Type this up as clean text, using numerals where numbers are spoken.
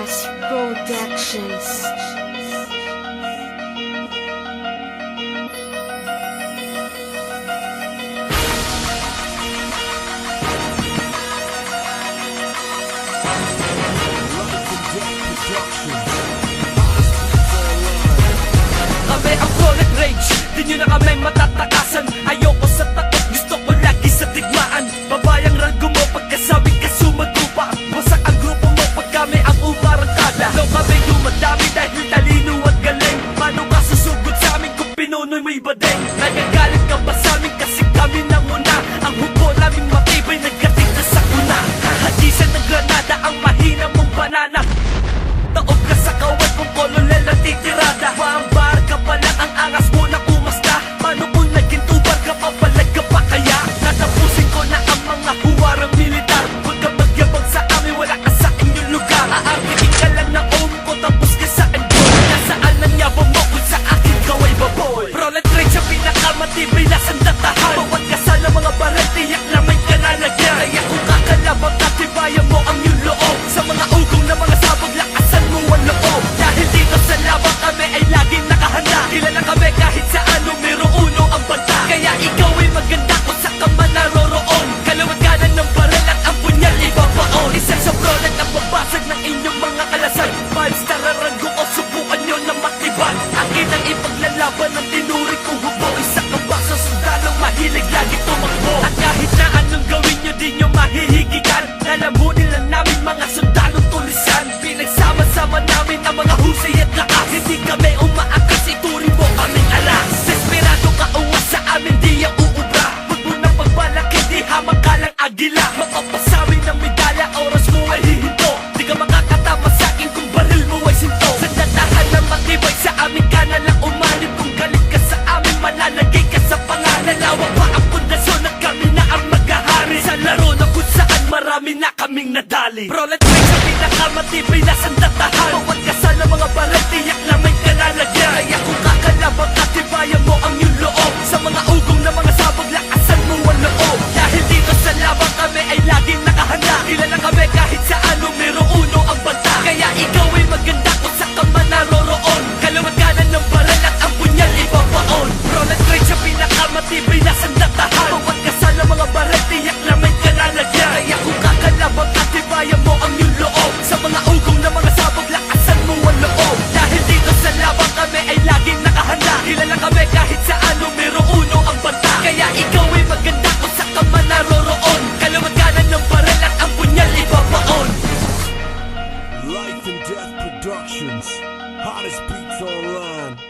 Death Productions. Kami ang Chronic Rage, di nyo na kami matatakasan. Ayoko sa takot, gusto ko lagi sa digmaan. Babayang rango mo pagkasabi ka sumagupa. Wasak ang grupo mo pag kami ang umarangkada. Law kami dumadami dahil talino at galing. Paano ka susugod sa amin kung pinunoy mo'y badeng? Nagagalit ka ba sa amin kasi kami nanguna? Ang hubo naming matibay nagdating na sa una. Hadisan ng granada ang mahina mong banana. Taob ka sa kawat mong kolonel na titirada. Maambar ka pa lang ang angas mo na umasta. Paano kung naging tubar ka pa, palag ka pa kaya? Natapusin ko na ang mga huwarang militar. Huwag ka magyabang sa amin, wala ka sa inyong lugar. Aarkitin ka lang na ko, tapos ka sa enjoy. Nasaan ang yabang mo kung sa akin ka ay baboy? Prolet rage ang pinakamatibay na sandatahan. Bawat kasal ng mga baril, tiyak na may kanalagyan. Kaya kung kakalabang katibayan mo ang iyong loob. Sa mga ugong na mga sabog, lakasan mo ang loob. Dahil dito sa labang kami ay laging nakahanda. Kilala kami kahit saan, numero uno ang banta. Kaya ikaw ay maganda kung sa ka man naroroon. Kalawat kanan ng baril at ang punyal ibabaon. Isa sa prolet ang babasag ng inyong mga kalasan. 5-star ang rango ko, subukan nyo na matibag. Akin ang ipaglalaban ng tinuri kong hubo. Isa kang baksa sundalong mahilig lagi tumakbo. At kahit na anong gawin nyo, di nyo mahihigikan. Lalamunin lang namin mga sundalong tulisan. Pinagsama-sama namin ang mga husay at lakas. Hindi kami umaakas, ituring mo kaming alas. Desperado ka uwas sa amin, di ang uubra. Huwag mo na pagbalak, hindi hamang ka lang agila. Mapapasawi ng medalya, oras mo ay hihinto. Di ka makakatama sa akin kung baril mo ay sinto. Sandatahan na matibay sa amin ka na lang umanib. Kung galit ka sa amin, malalagay ka sa pangalan. Lawak pa ang pundasyon at kami na ang maghahari. Sa laro na kung saan marami na kaming nadali. Prolet rage sa pinakamatibay na sandatahan. Bawat kasal ng mga baril, tiyak na may kanalagyan. Kaya kung kakalabang katibayan mo ang iyong loob. Sa mga ugong na mga sabog, lakasan mo ang loob. Dahil dito sa labang kami ay laging nakahanda. Kilala kami kahit saan, numero uno ang banta. Kaya ikaw ay maganda kung sa ka man naroroon. Kalawat kanan ng baril at ang punyal ibabaon. Prolet rage sa pinakamatibay na sandatahan. Bawat kasal ng mga baril, tiyak na may kanalagyan. Kaya kung kakalabang katibayan mo ang iyong loob. Sa mga ugong na mga sabog, lakasan mo ang loob. Dahil dito sa labang kami ay laging nakahanda. Kilala kami kahit saan, numero uno ang banta. Kaya ikaw ay maganda kung sa ka man naroroon. Kalawat kanan ng baril at ang punyal ibabaon. Life and Death Productions, hottest beats online.